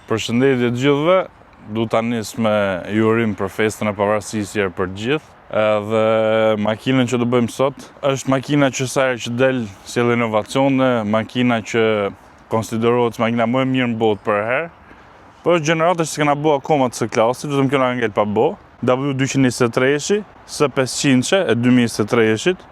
Përshëndetje të gjithëve, du ta nis me ju urim për festën e pavarësisë herë për gjithë. Edhe makinën që do bëjmë sot është makina që sa herë që del sjell inovacione, makina që konsiderohet makina më e mirë në botë për herë. Po është gjenerata që s'kena bo akoma të S-klasit, vetëm kjo na ngel pa bo. W223-shi, S500-she e 2023-shit,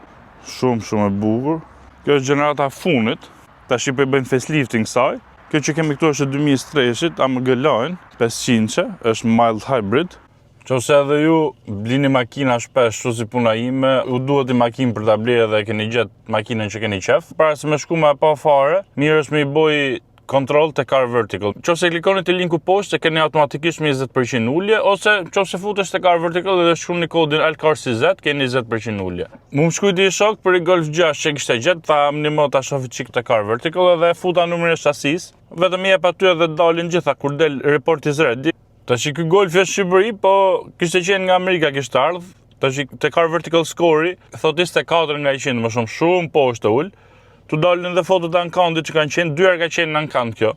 shumë e bukur. Kjo është gjenerata funit, tash i bëjnë facelifting kësaj. Kjo që kemi këtu është 2023-shit, AMG Line 500-she, është mild hybrid. Qose edhe ju blini makina shpesh, shu si puna ime, u duhet i makinë për ta blerë dhe keni gjetë makinën që keni qef. Para se me shku me pa fare, mirë është me i boj kontrol të Car Vertical. Qose klikoni të linku poshtë, keni automatikisht me 20% ullje, ose qose futesh të Car Vertical dhe shkruni kodin LCAR-CZ, keni 20% ullje. Mu më shkujti i shok për i Golf 6 që kishte gjetë, tha më nimo ta shofi qik të Car Vertical edhe futa numrin e shasis, vetëm i jep aty edhe dalin gjitha kur del report is ready. Tash ky Golf është Shqipëri, po kishte qenë nga Amerika kishte ardhur. Tash te Car Vertical score-i thot 24 nga 100, më shumë poshtë ul. Tu dalin dhe fotot e ankandit që kanë qenë, 2 herë ka qenë në ankand kjo.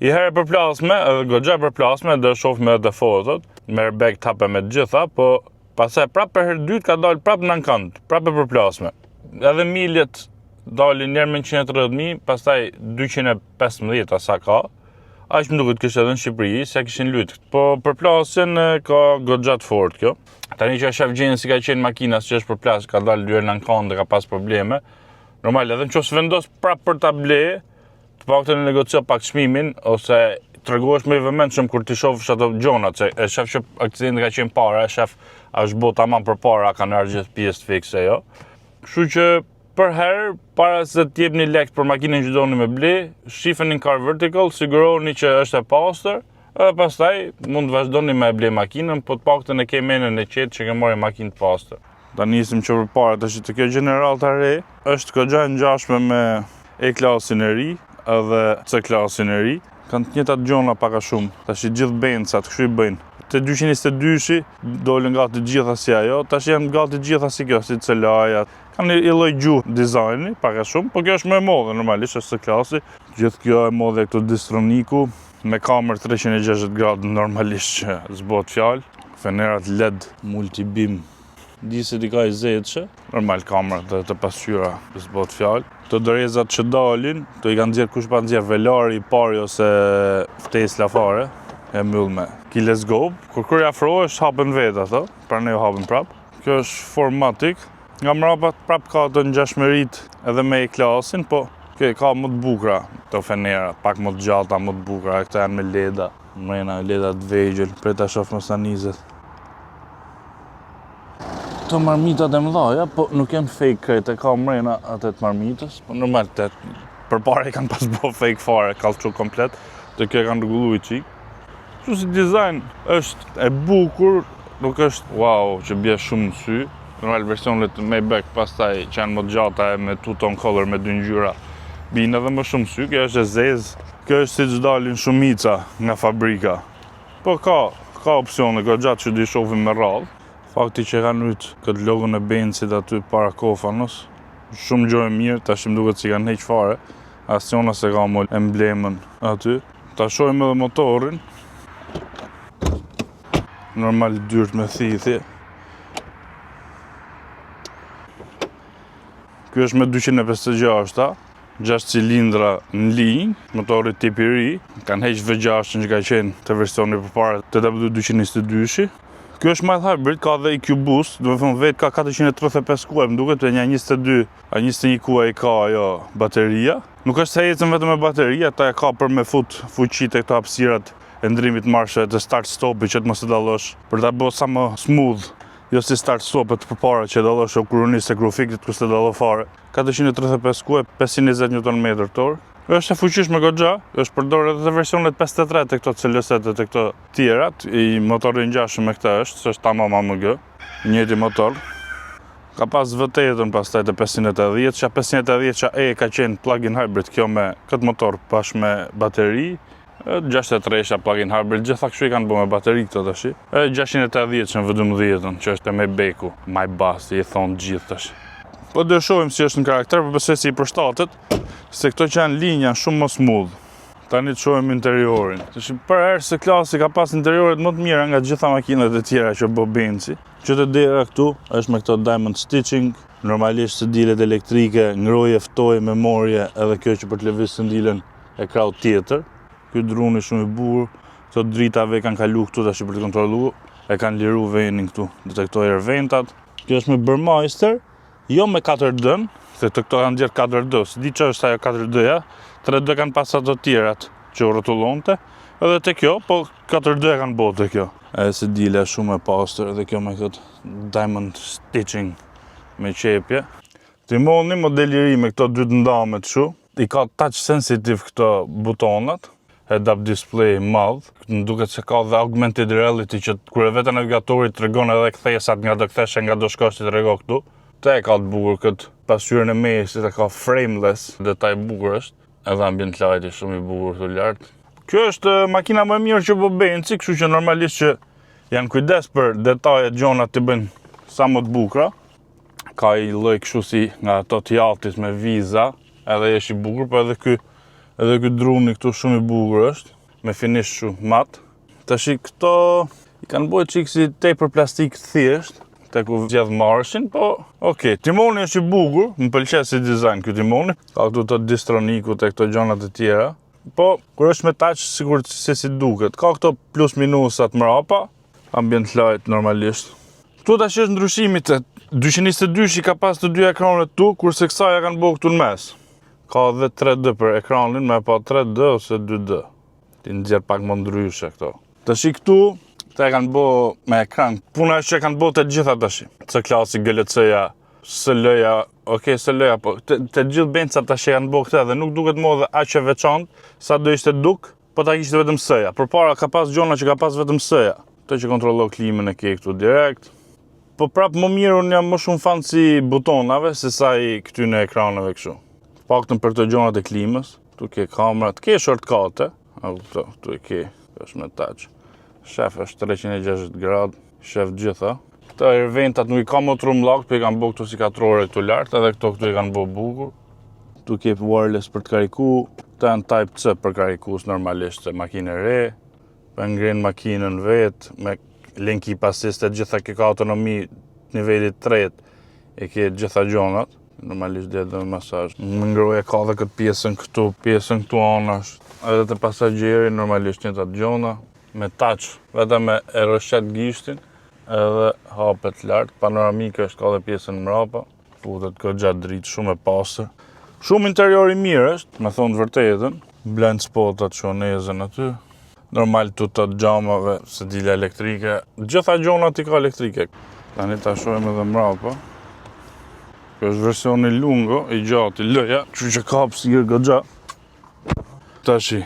I herë për plasme, edhe goxha për plasme, dhe shofme edhe fotot, me airbag tape me gjitha, po pasaj prap për herë dytë ka dalë prap në ankand, prap për plasme. Edhe miljet dalin njerë me 130.000, pasaj 215 asa ka. Aq më duket kishte edhe në Shqipëri, se kishin lytë. Po për plasin ka goxha të fort kjo. Tani që e shef gjenë si ka qenë makinas që është për plas, ka dalë 2 herë në ankand dhe ka pas probleme. Normal, edhe në qofë vendos prap për ta bleje, të pak të në negocio pak çmimin, ose të regohesh me i vëmendshëm kur t'i shofësh ato gjonat, se e shef që akcidenti ka qenë para, e shef është bo tamam për para, ka nërë gjithë pjesë fikse, jo. Kështu që për herë, para se t'jepni lekt për makinën që doni me ble, shifeni Car Vertical, siguroni që është e pastër, edhe pastaj mund të vazhdoni me ble makinën, po të pak të në ke menën e qetë që ke marrë makinë të pastër. Ta nisim që për para të që të kjo general të re, është këgja ngjashme me E-klasin e ri edhe C-klasin e ri. Kanë të njëtat gjona paka shumë, ta që gjithë bencat, kështu i bëjnë. Te 222-shi dolin gati gjitha si ajo, ta që janë gati gjitha si kjo, si C-laja. Kanë i lloj gjuhë dizajni, paka shumë, po kjo është me modhe, normalisht është C-klasi. Gjithë kjo e modhe këtu Distroniku, me kamerë 360 gradë normalisht që zbot fjalë. Fenerat LED multi-beam. Diset i ka i zetëshe, normal kamerë dhe të pasqyra s'bot fjalë. Të dorezat që dalin, të i kanë nxjerr kush pa nxjerr velari i pari ose Tesla fare, e mbyll me kilescope. Kur i afrohesh hapen vetë ato, pra ne u hapen prap. Kjo është formatik. Nga mrapat prap ka të ngjashmërit edhe me E-klasin, po kjo ka më të bukura të fenerat, pak më të gjata, më të bukura, këto janë me leda, mrena leda të vegjël, prej ta shoh mos ta nizet. Këto marmitat e mëdhaja, po nuk janë fake krejt, e ka mrena atë të marmitës, po normal të për pare i kanë pas bo fake fare, kallçu komplet, të kjo kanë rregullu i qik. Kështu si dizajn është e bukur, nuk është wow që bje shumë në sy. Normal versionet Maybach pastaj që janë më të gjata e me two-tone color me 2 ngjyra, bine edhe më shumë sy, kjo është e zezë, kjo është si që dalin shumica nga fabrika. Po ka opcione, ka gjatë që di shofim me radhë. Fakti që kanë rrit këtë logon e Benzit aty para kofanos, shumë gjë e mirë, tash më duket si kanë heq fare, asnjëna se ka mol emblemën aty. Ta shohim edhe motorin. Normal dyrt me thithje. Ky është me 256, 6 cilindra në linjë, motori tip i ri, kanë heq V6 që ka qenë të versioni përpara të W222-shi. Kjo është mild hybrid, ka dhe EQ boost, do të thonë vetë ka 435 kuaj, më duket një 22 a 21 kuaj ka ajo bateria. Nuk është se ecën vetëm me bateria, ta e ka për me fut fuqit e këto hapësirat e ndrimit marsheve të start-stopi që të mos e dallosh, për ta bërë sa më smooth, jo si start-stopet përpara që e dallosh o kuronis e krufiktit ku s'te dallo fare. 435 kuaj, 520 Nm tork. Është e fuqishme goxha, është përdorur edhe të versionet 53 të këto CLS-et të këto tjerat, i motori ngjashëm me këtë është tamam AMG, njëjti motor. Ka pas V8-ën pastaj të 580, që 580 ka qenë plug-in hybrid, kjo me këtë motor bashkë me bateri, 63 plug-in hybrid, gjitha kështu i kanë bërë me bateri këto tash. 680 në V12-ën, që është e Maybach-u, Maybach, i thonë gjithë tash. Po do shohim si është në karakter, por besoj si i përshtatet, se këto që janë linja shumë më smooth. Tani të shohim interiorin. Për herë se klasi ka pas interioret më të mira nga gjitha makinat e tjera që bo Benzi. Që të dera këtu është me këto diamond stitching, normalisht sedilet elektrike, ngroje, ftoje, memorie, edhe kjo që për të lëviz sedilen e krau tjetër. Ky druni shumë i bukur, këto dritave kanë kalu këtu tash për të kontrollu, e kanë liru venin këtu, detektojër ventat. Kjo është me Burmeister, jo me 4D, se të këto kanë gjerë 4D, së di që është ajo 4D-ja, 3D kanë pas ato tjerat që u rrotullonte, edhe te kjo, po 4D kanë bote kjo. E se dile shumë e pastër, edhe kjo me këtë diamond stitching me qepje. Timoni modeli ri me këto dy të ndamet shu, i ka touch sensitive këto butonat, head-up display madh, më duket se ka dhe augmented reality që kur e vete navigatori të regon edhe kthesat nga do ktheshe nga do shkosh të rego këtu. Te e ka të bukur këtë pasqyrën e mesit, e ka frameless, detaj bukur është, edhe ambient light shumë i bukur të lartë. Kjo është makina më mirë që po Benzi, kështu që normalisht që janë kujdes për detajet gjonat të bëjnë sa më të bukura. Ka i lloj kështu si nga ato të jaltit me viza, edhe jesh i bukur, po edhe ky druni këtu shumë i bukur është, me finish shumë mat. Tash këto i kanë bërë çik si tepër plastik thjesht, tek u zgjedh marshin, po okay. Timoni është i bukur, më pëlqen si dizajn ky timoni. Ka këtu të distronikut e këto gjonat e tjera. Po kur është me touch sigur se si duket. Ka këto plus minusat mrapa, ambient light normalisht. Këtu tash është ndryshimi te 222 ka pas të dy ekranet tu, kurse kësaj kanë bërë këtu në mes. Ka dhe 3D për ekranin, me pa 3D ose 2D. Ti nxjerr pak më ndryshe këto. Tash këtu te kanë bërë me ekran. Puna është që kanë bërë të gjitha tash. C klasi GLC-ja, SL-ja, okay, SL-ja, po të gjithë Benza tash kanë bërë këtë dhe nuk duket më dhe aq e veçantë sa do ishte duk, po ta kishte vetëm S-ja. Përpara ka pas gjona që ka pas vetëm S-ja. Të që kontrollon klimën e ke këtu direkt. Po prap më mirë unë jam më shumë fan si butonave se sa i këtyne ekraneve kështu. Paktën për të gjonat e klimës, tu ke kamerat, ke shortcut-e, tu e ke, është me touch. Shef është 360 gradë, shef gjitha. Këta ventat nuk i ka më trumllak, për i kanë bërë këtu si katrore këtu lartë, edhe këtu i kanë bërë bukur. Tu ke wireless për të kariku, këta janë Type C për karikus normalisht se makinë e re, për ngrenë makinën vetë, me link keep assist, gjitha ke ka autonomi nivelit 3, e ke gjitha gjonat. Normalisht dhe edhe masazh. Më ngroje ka dhe këtë pjesën këtu anash. Edhe të pasagjerit normalisht një të gjona. Me touch, vetëm me e rëshqet gishtin, edhe hapet lartë. Panoramike është ka dhe pjesën mrapa. Futet këtë gjatë dritë, shumë e pasër. Shumë interiori mirë është, me thonë vërtetën. Blind spotat shonezën aty. Normal të të gjamave, sedile elektrike. Gjitha gjonat i ka elektrike. Tani ta shohim edhe mrapa. Kjo është versioni lungo, i gjatë, i lëja, që ka hapësirë goxha. Tashi,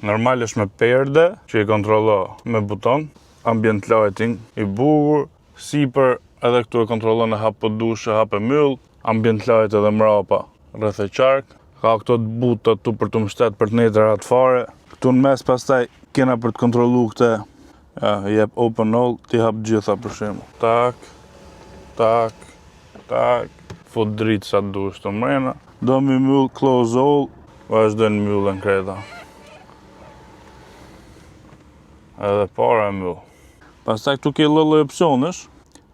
normal është me perde, që i kontrollo me buton, ambient lighting, i bukur, sipër, edhe këtu e kontrollon e hap për dush, e hap e myll, ambient light edhe mrapa, rreth e qark, ka këto të buta tu për të mbështet për të netërat fare. Këtu në mes pastaj kena për të kontrollu këte, jep open all, ti hap gjitha për shembull. Tak, tak, tak. Fut dritë sa të dush të mrena. Do mi myll close all, vazhdojnë myllën kreta. Edhe para e myll. Pastaj këtu ke lloj opsionesh,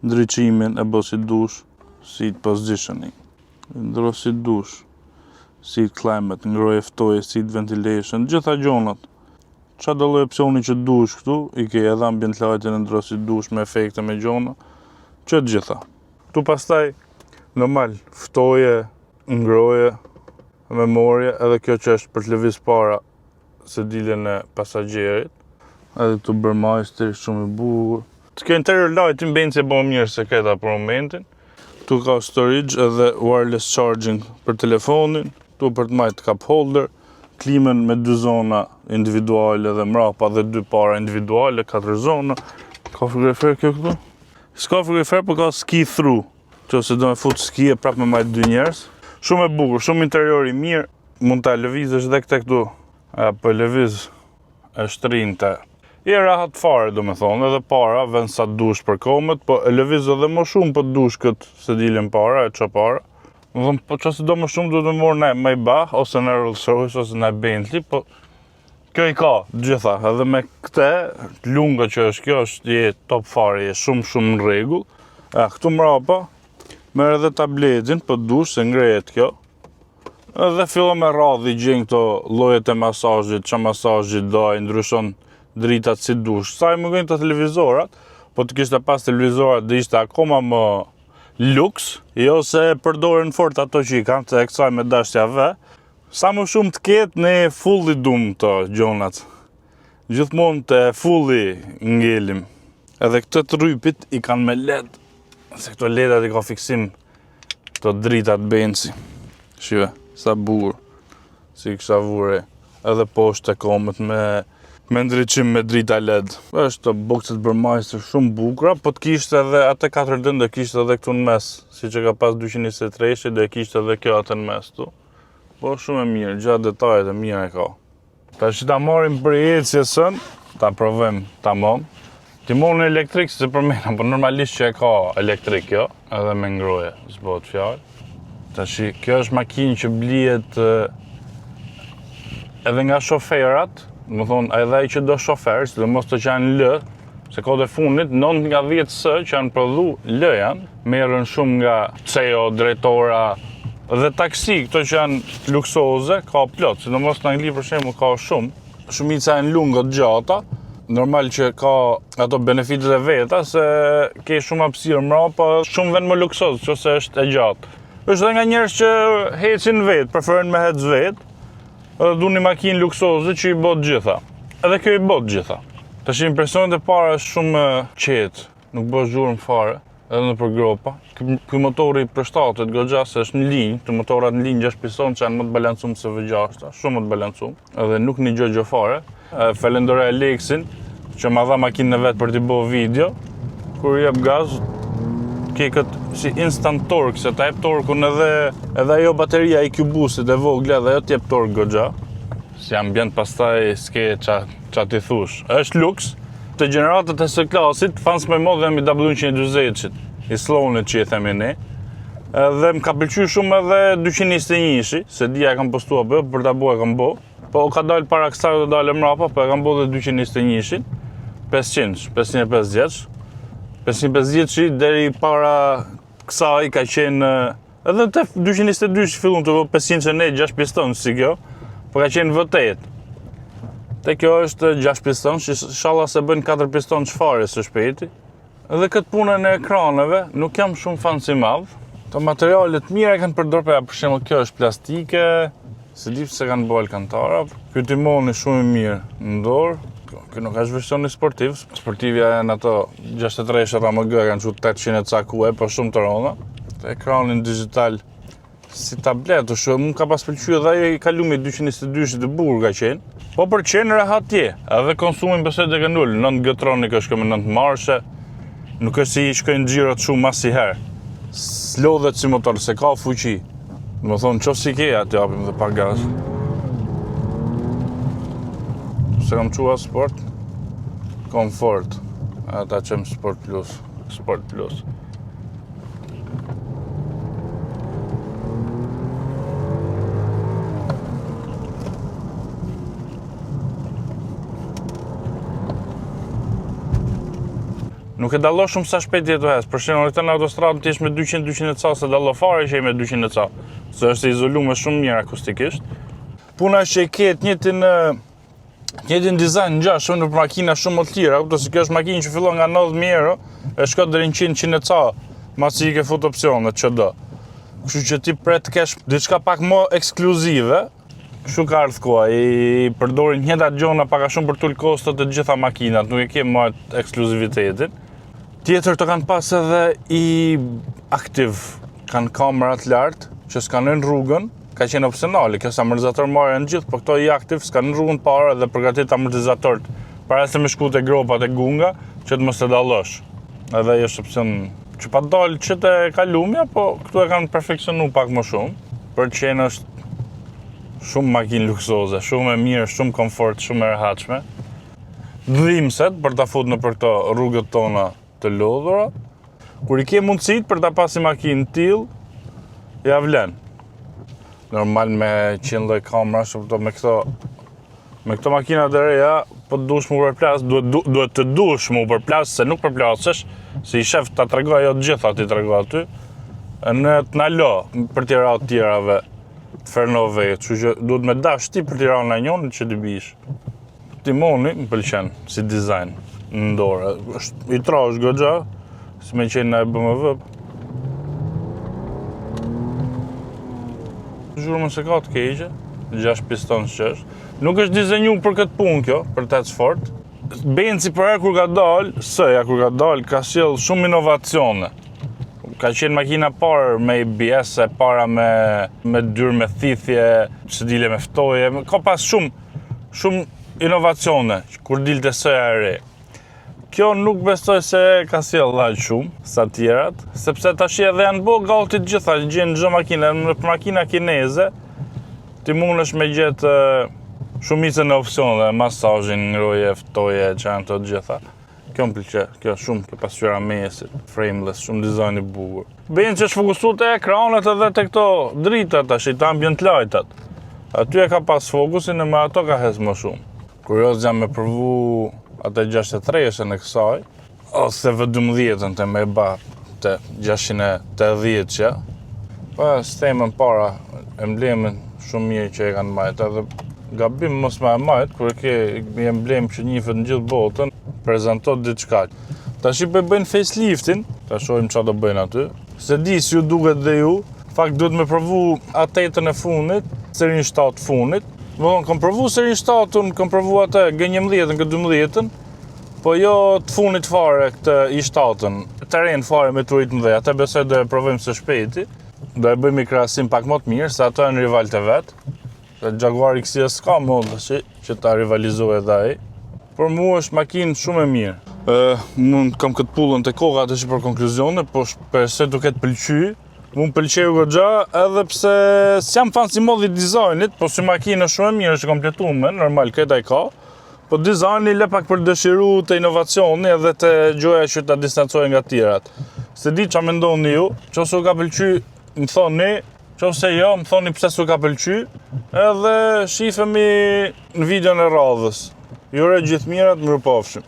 ndriçimin e bë si dush, seat positioning, ndro si dush, seat climate, ngroje ftoje, seat ventilation, gjitha gjonat. Qa do lloj opsioni që dush këtu, i ke edhe ambient lightin e ndro si dush me efekte me gjona, që gjitha. Tu pastaj normal, ftoje, ngroje, memorie, edhe kjo që është për të lëviz para sedilen e pasagjerit. Edhe këtu Burmeister, shumë i bukur. Të kjo interior lighting Benzi e bën mirë se këta për momentin. Tu ka storage edhe wireless charging për telefonin. Tu për të majtë cup holder. Klimën me 2 zona individuale dhe mrapa dhe 2 para individuale, 4 zona. Ka frigorifer kjo këtu? S'ka frigorifer, për ka ski through. Që se do me fut ski e prap me majtë 2 njerës. Shumë e bukur, shumë interiori mirë. Mund ta lëvizësh dhe këte këtu. Po lëviz e shtrinte. I rahat fare, do me thonë, edhe para, vend sa dush për komet, po e lëviz edhe më shumë për dush këtë sedilin para, e që para. Më thonë, po që se do më shumë, do të morë ne Maybach, ose ne Rolls Royce, ose ne Bentley, po Kjo i ka gjitha, edhe me këte, lunga që është kjo është top fare, shumë në rregull. Këtu mrapa, merr edhe tabletin për dush, se ngrehet kjo. Edhe fillon me radhë i gjen këto llojet e masazhit, ç'a masazhit do, i ndryshon dritat si dush. Sa i mungojnë të televizorat, po të kishte pas televizorat dhe ishte akoma më luks, jo se përdoren fort ato që i kanë, se e kësaj me dashtja ve. Sa më shumë të ketë, ne fulli dum të gjonat. Gjithmonë të fulli ngelim. Edhe këtë të rrypit i kanë me led, se këto ledat i ka fiksim të dritat bensi. Shive, sa burë, si kësha vure, edhe poshtë e komët me ndryqim me drita LED. Është bokset Burmeister shumë bukra, po të kishtë edhe atë 4 dëndë, kishtë edhe këtu në mes, si që ka pas 223, dhe kishtë edhe kjo atë në mes tu. Po shumë e mirë, gjatë detajet e mirë e ka. Ta që ta marim për ecjesën, ta provojmë tamam. Timonin elektrik, se përmena, po normalisht që e ka elektrik kjo, edhe me ngroje, s'bot fjalë. Ta që kjo është makinë që blihet edhe nga shoferat, më thonë, edhe ai që do shofer, sidomos të që janë lë, se kohët e fundit, 9 nga 10 së që janë prodhu lë janë, merren shumë nga CEO, drejtora, dhe taksi, këto që janë luksoze, ka plot, sidomos në Angli për shembull ka shumë. Shumica janë lunga të gjata, normal që ka ato benefitet e veta, se ke shumë hapësirë mrapa, shumë vend më luksoz, nëse është e gjatë. Është edhe nga njerëz që hecin vetë, preferojnë me hec vetë, edhe du një makinë luksoze që i bot gjitha. Edhe kjo i bot gjitha. Tash impresionet e para është shumë qetë, nuk bë zhurmë fare, edhe në për gropa. Ky motori i përshtatet goxha se është në linjë, të motorat në linjë 6 piston që janë më të balancuar se V6, shumë më të balancuar, edhe nuk një gjë fare. Falenderoj Aleksin që ma dha makinën e vet për t'i bërë video. Kur jep gaz, ke këtë si instant torque, se ta jep torkun edhe ajo bateria i Q-Boostit e vogla dhe ajo t'jep torque goxha. Si ambient pastaj s'ke qa t'i thush. Është luks. Të gjeneratët e së klasit, fans me modhe jam i W120-shit, i Sloanit që i themi ne. Dhe më ka pëlqyer shumë edhe 221-shi, se dia e kam postuar për ta bëu e kam bëu. Po ka dalë para kësaj do dalë mrapa, po e kam bëu edhe 221-shin, 550. 550-shi deri para kësaj ka qenë edhe te 222 fillon të bëj 506 piston si kjo, po ka qenë V8. Te kjo është 6 piston, inshallah se bën 4 piston çfarë së shpejti. Edhe këtë punën e ekraneve nuk jam shumë fan si madh. Të materialet mira e kanë përdorur, për shembull kjo është plastike, se di se kanë bërë alcantara. Ky timoni shumë i mirë në dorë. Kjo nuk është versioni sportiv. Sportivja janë ato 63 AMG, kanë qut 800 cakue, po shumë të rënda. Ekranin digital si tablet, më ka pas pëlqyer dhe ai kalumi 222 të bukur ka qenë. Po për qenë rehatje, edhe konsumin besoj të kanë ulë, 9 G-Tronic është kjo me 9 marshe, nuk është si i shkojnë xhirot shumë as si herë. S'lodhet si motor, se ka fuqi. Më thonë, qo si ke, atë japim dhe pa gaz. Se kam qua sport, komfort, ata qem Sport Plus. Nuk e dallo shumë sa shpejt jetë hes, për shembull këtë në autostradë ti me 200 ca se dallo fare që me 200 ca, se është izoluar shumë mirë akustikisht. Puna është që e ke njëtin dizajn ngjash shumë për makina shumë më të tjera, kupton se kjo është makinë që fillon nga 90.000 euro, e shkon deri në 100 ca, masi i ke fut opsionet çdo. Kështu që ti pret të kesh diçka pak më ekskluzive. Kështu ka ardhur koha, i përdorin njëta gjona pak a shumë për tul kostot e gjitha makinat, nuk e ke më ekskluzivitetin. Tjetër të kanë pas edhe i aktiv, kanë kamerat lartë që skanojnë rrugën, ka qenë opsionale, kjo amortizator marrë në gjithë, po këto i aktiv skanojnë rrugën para dhe përgatit amortizatorët para se me shku te gropat e gunga që të mos të dallosh. Edhe është opsion që pa dalë që te kalumja, po këtu e kanë perfekcionu pak më shumë, për të qenë është shumë makinë luksoze, shumë e mirë, shumë komfort, shumë e rehatshme. Dhimbset për ta fut në për këto rrugët tona të lodhura. Kur i ke mundësit për ta pasi makinë tillë, ja vlen. Normal me 100 lloj kamerash, me këto Me këto makinat e reja, po të dush mu përplas, duhet të dush mu përplas, se nuk përplasesh, se i shef ta tregoj jo të gjitha ti tregoj aty, në të nalo për t'i ra të tjerave të frenove, kështu që duhet me dash ti për t'i ra në njën që t'i bish. Timoni më pëlqen si dizajn në dorë, i trash goxha, si me qenë në BMW. Zhurmën se ka të keqe, 6 piston që është. Nuk është dizenju për këtë punë kjo, për 8 fort. Benzi për herë kur ka dalë, ka sjell shumë inovacione. Ka qenë makina parë me ABS, para me dyrë me thithje, se dile me ftoje, ka pas shumë inovacione kur dilte S-ja e re. Kjo nuk bestoj se ka sjell aq shumë sa tjerat, sepse tash edhe janë bo gati të gjitha, gjenë çdo makinë, për makina kineze, ti mundesh me gjetë shumicën e opsione, masazhin, ngroje, ftoje, që janë të gjitha. Kjo më pëlqej, kjo shumë, kjo pasqyra mesit, frameless, shumë dizajn i bukur. Bën që është fokusuar te ekranet edhe te këto dritat tash, të ambient lightat. Aty e ka pas fokusin e me ato ka hes më shumë. Kurioz jam me provu atë 63-shën e kësaj, ose V12-ën të me ba të 680 që. Pa stemën para, emblemin shumë mirë që e kanë majtë, edhe gabim mos me e majtë, kur ke emblem që njifet në gjithë botën, prezentot diçka. Tash i bëjnë faceliftin, ta shohim çfarë do bëjnë aty. Se di si ju duket dhe ju, fakt duhet me provu A8-ën e fundit, serin 7 fundit. Kam provu serin 7-ën, kam provu atë G11-ën, G12-ën, po jo të fundit fare këtë i7-ën, teren fare me turit më dhe, atë besoj do e provojmë së shpejti. Do e bëjmë i krahasim pak më të mirë, se ato janë rival të vetë. Jaguar XJS ka modë që ta rivalizoj edhe ai. Por mu është makinë shumë e mirë. Mund kam këtë pullën të koka të që për konkluzione, po përse duket pëlqy, mu më pëlqeju goxha, edhe pse s'jam fan si modhi dizajnit, po si makinë është shumë e mirë, është kompletume, normal këta i ka, po dizajni le pak për dëshiru të inovacioni edhe të gjoja që ta distancojë nga tjerat. Se di që mendoni ju, që su ka pëlqy, më thoni, qofse jo, më thoni pse su ka pëlqy, edhe shifemi në videon e radhës. Jure gjithë mirat, mirupafshim.